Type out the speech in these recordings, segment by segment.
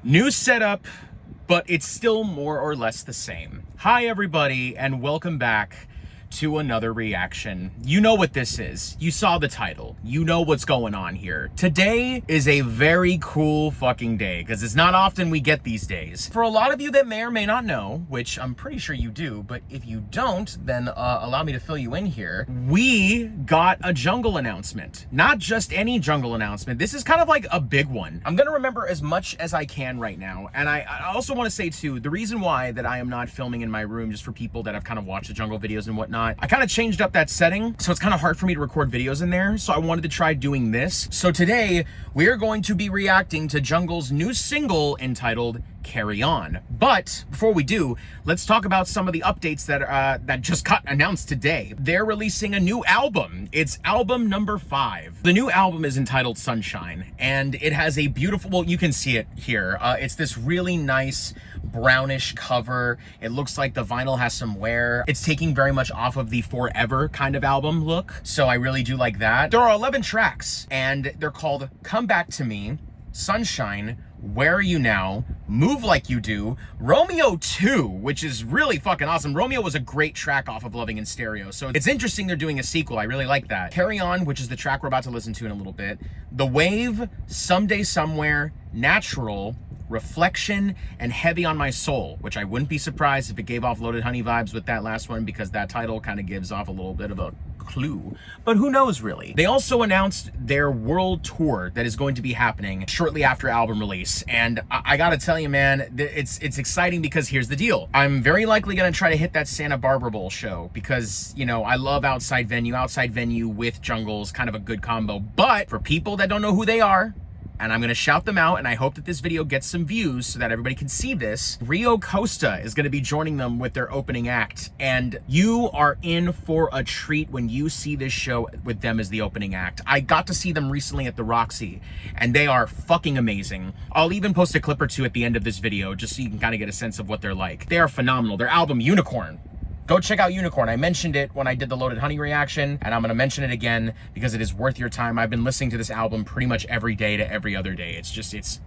New setup, but it's still more or less the same. Hi everybody, and welcome back to another reaction. You know what this is. You saw the title. You know what's going on here. Today is a very cool fucking day, because it's not often we get these days. For a lot of you that may or may not know, which I'm pretty sure you do, but if you don't, then allow me to fill you in here. We got a jungle announcement. Not just any jungle announcement. This is kind of like a big one. I'm gonna remember as much as I can right now. And I also want to say too, the reason why that I am not filming in my room, just for people that have kind of watched the jungle videos and whatnot, I kind of changed up that setting, so it's kind of hard for me to record videos in there, so I wanted to try doing this. So today, we are going to be reacting to Jungle's new single entitled Carry On. But before we do, let's talk about some of the updates that just got announced today. They're releasing a new album. It's album number 5. The new album is entitled Sunshine, and it has a beautiful, well, you can see it here. It's this really nice brownish cover. It looks like the vinyl has some wear. It's taking very much off of the Forever kind of album look, so I really do like that. There are 11 tracks, and they're called Come Back to Me, Sunshine, Where Are You Now, Move Like You Do, Romeo 2, which is really fucking awesome. Romeo was a great track off of Loving in Stereo, so it's interesting they're doing a sequel. I really like that. Carry On, which is the track we're about to listen to in a little bit, The Wave, Someday Somewhere, Natural, Reflection, and Heavy on My Soul, which I wouldn't be surprised if it gave off Loaded Honey vibes with that last one, because that title kind of gives off a little bit of a clue, but who knows really. They also announced their world tour that is going to be happening shortly after album release, and I gotta tell you, man, it's exciting, because here's the deal. I'm very likely gonna try to hit that Santa Barbara Bowl show, because, you know, I love outside venue with Jungle's kind of a good combo. But for people that don't know who they are, and I'm gonna shout them out, and I hope that this video gets some views so that everybody can see this. RIOKOSTA is gonna be joining them with their opening act, and you are in for a treat when you see this show with them as the opening act. I got to see them recently at the Roxy, and they are fucking amazing. I'll even post a clip or two at the end of this video, just so you can kind of get a sense of what they're like. They are phenomenal. Their album, Unicorn. Go check out Unicorn. I mentioned it when I did the Loaded Honey reaction, and I'm gonna mention it again because it is worth your time. I've been listening to this album pretty much every day to every other day. It's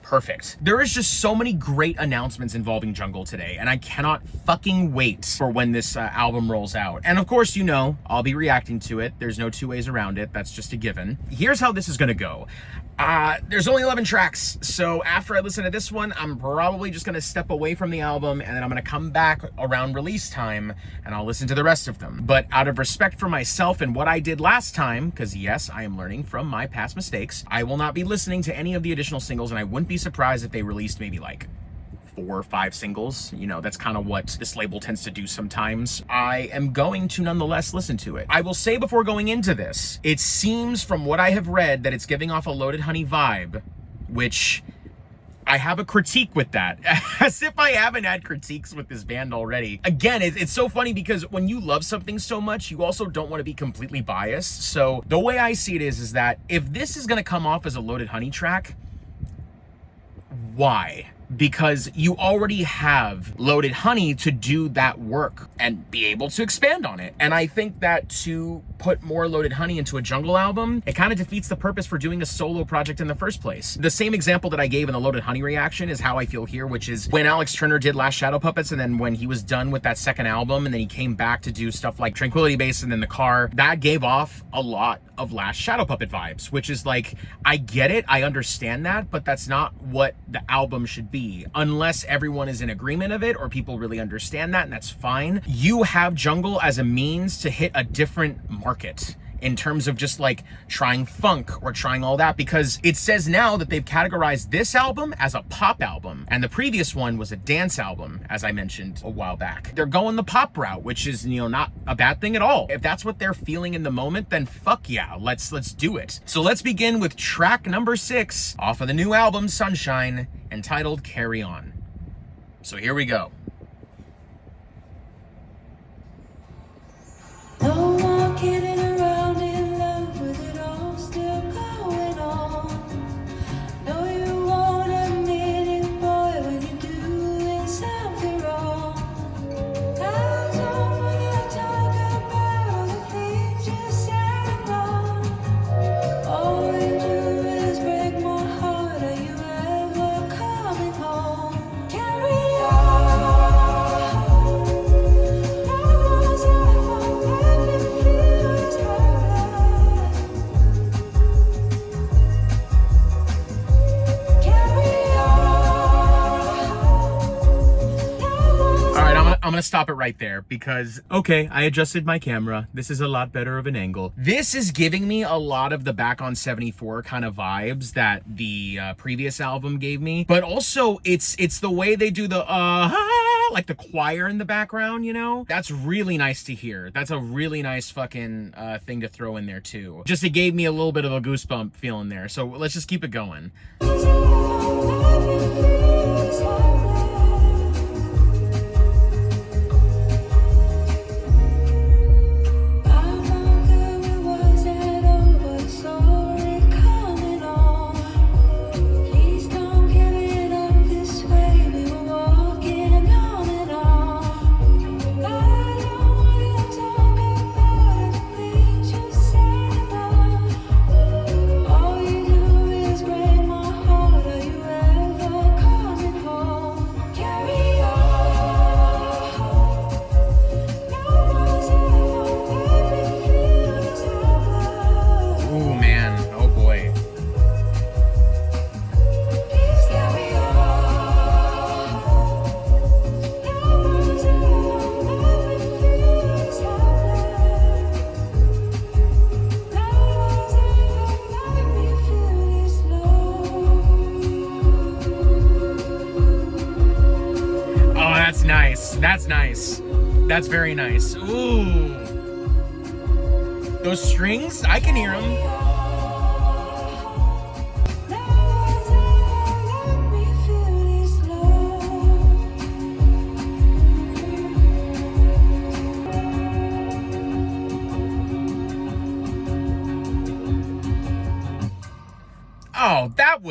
perfect. There is just so many great announcements involving Jungle today, and I cannot fucking wait for when this album rolls out. And of course, you know, I'll be reacting to it. There's no two ways around it. That's just a given. Here's how this is gonna go. There's only 11 tracks, so after I listen to this one, I'm probably just gonna step away from the album, and then I'm gonna come back around release time, and I'll listen to the rest of them. But out of respect for myself and what I did last time, because yes, I am learning from my past mistakes, I will not be listening to any of the additional singles, and I wouldn't be surprised if they released maybe like 4 or 5 singles. You know, that's kind of what this label tends to do sometimes. I am going to nonetheless listen to it. I will say before going into this, it seems from what I have read that it's giving off a Loaded Honey vibe, which I have a critique with that. As if I haven't had critiques with this band already. Again, it's so funny because when you love something so much, you also don't want to be completely biased. So the way I see it is that if this is going to come off as a Loaded Honey track, why? Because you already have Loaded Honey to do that work and be able to expand on it. And I think that to put more Loaded Honey into a Jungle album, it kind of defeats the purpose for doing a solo project in the first place. The same example that I gave in the Loaded Honey reaction is how I feel here, which is when Alex Turner did Last Shadow Puppets, and then when he was done with that second album, and then he came back to do stuff like Tranquility Base and then The Car, that gave off a lot of Last Shadow Puppet vibes, which is like, I get it, I understand that, but that's not what the album should be, unless everyone is in agreement of it or people really understand that, and that's fine. You have Jungle as a means to hit a different market in terms of just like trying funk or trying all that, because it says now that they've categorized this album as a pop album, and the previous one was a dance album, as I mentioned a while back. They're going the pop route, which is, you know, not a bad thing at all. If that's what they're feeling in the moment, then fuck yeah, let's do it. So let's begin with track number 6 off of the new album Sunshine, entitled Carry On. So here we go. No more kidding around in love with it all still going on. No, you won't admit it, boy, when you're doing something wrong. I don't wanna talk about all the things you said and done. All you do is break my heart. Are you ever caught? I'm gonna stop it right there because, okay, I adjusted my camera. This is a lot better of an angle. This is giving me a lot of the Back on 74 kind of vibes that the previous album gave me, but also it's the way they do the like the choir in the background, you know? That's really nice to hear. That's a really nice fucking thing to throw in there too. Just it gave me a little bit of a goosebump feeling there. So let's just keep it going. That's nice. That's very nice. Ooh. Those strings, I can hear them. Oh, that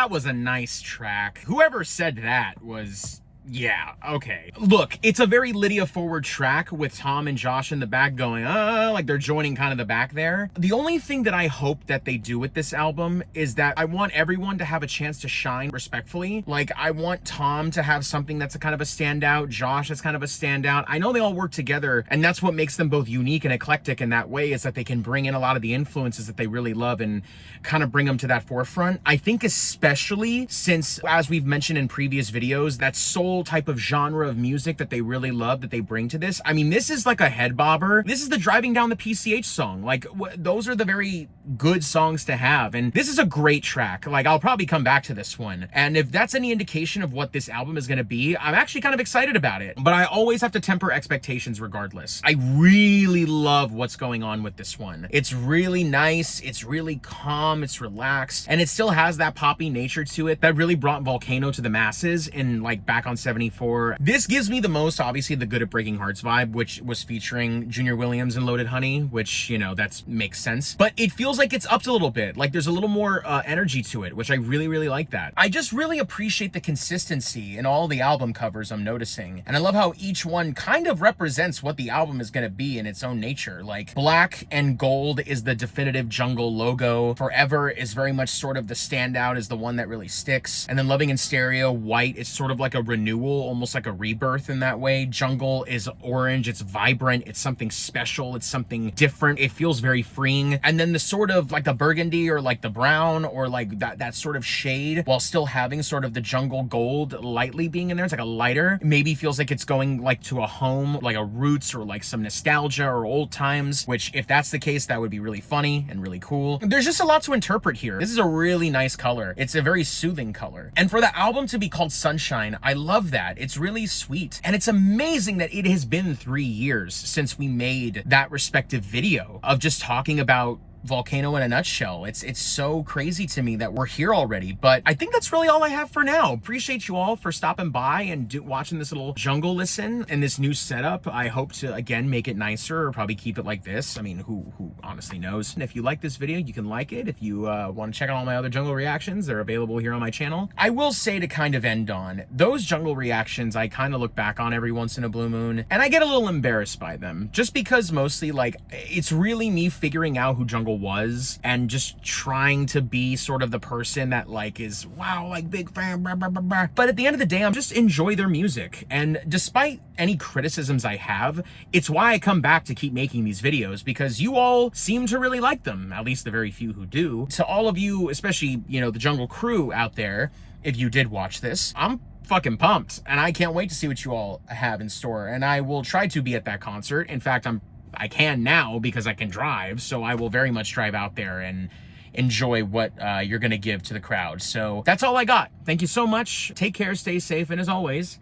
was a nice track. Whoever said that was... yeah, okay. Look, it's a very Lydia forward track with Tom and Josh in the back going, like they're joining kind of the back there. The only thing that I hope that they do with this album is that I want everyone to have a chance to shine respectfully. Like, I want Tom to have something that's a kind of a standout, Josh that's kind of a standout. I know they all work together, and that's what makes them both unique and eclectic in that way, is that they can bring in a lot of the influences that they really love and kind of bring them to that forefront. I think especially since, as we've mentioned in previous videos, that soul type of genre of music that they really love that they bring to this. I mean, this is like a head bobber. This is the driving down the PCH song. Like, those are the very good songs to have, and this is a great track. Like, I'll probably come back to this one, and if that's any indication of what this album is going to be, I'm actually kind of excited about it, but I always have to temper expectations regardless. I really love what's going on with this one. It's really nice, it's really calm, it's relaxed, and it still has that poppy nature to it that really brought Volcano to the masses in like Back on 74. This gives me the most, obviously, the Good at Breaking Hearts vibe, which was featuring Junior Williams and Loaded Honey, which, you know, that makes sense. But it feels like it's upped a little bit. Like, there's a little more energy to it, which I really, really like that. I just really appreciate the consistency in all the album covers I'm noticing. And I love how each one kind of represents what the album is going to be in its own nature. Like, black and gold is the definitive Jungle logo. Forever is very much sort of the standout, is the one that really sticks. And then Loving in Stereo, white, is sort of like a renewal, almost like a rebirth in that way. Jungle is orange, it's vibrant, it's something special, it's something different, it feels very freeing. And then the sort of like the burgundy or like the brown or like that sort of shade, while still having sort of the jungle gold lightly being in there, it's like a lighter, maybe feels like it's going like to a home, like a roots or like some nostalgia or old times, which if that's the case, that would be really funny and really cool. There's just a lot to interpret here. This is a really nice color. It's a very soothing color. And for the album to be called Sunshine, I love that. It's really sweet. And it's amazing that it has been 3 years since we made that respective video of just talking about Volcano in a nutshell. It's so crazy to me that we're here already, but I think that's really all I have for now. Appreciate you all for stopping by and watching this little jungle listen and this new setup. I hope to again make it nicer, or probably keep it like this. I mean, who honestly knows? And if you like this video, you can like it. If you want to check out all my other jungle reactions, they're available here on my channel. I will say, to kind of end on, those jungle reactions I kind of look back on every once in a blue moon, and I get a little embarrassed by them, just because mostly like it's really me figuring out who jungle was and just trying to be sort of the person that like is, wow, like big fan, blah, blah, blah, blah. But at the end of the day, I'm just enjoy their music. And despite any criticisms I have, it's why I come back to keep making these videos, because you all seem to really like them, at least the very few who do. To all of you, especially, you know, the jungle crew out there, if you did watch this, I'm fucking pumped, and I can't wait to see what you all have in store. And I will try to be at that concert. In fact, I can now because I can drive, so I will very much drive out there and enjoy what you're gonna give to the crowd. So that's all I got. Thank you so much. Take care, stay safe, and as always,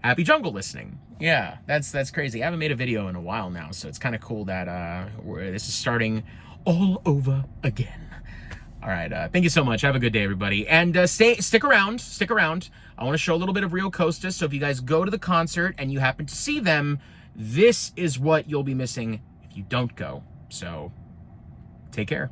happy jungle listening. Yeah, that's crazy. I haven't made a video in a while now, so it's kind of cool that this is starting all over again. All right, thank you so much. Have a good day, everybody. And stick around. I want to show a little bit of RIOKOSTA, so if you guys go to the concert and you happen to see them, this is what you'll be missing if you don't go. So, take care.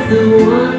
The one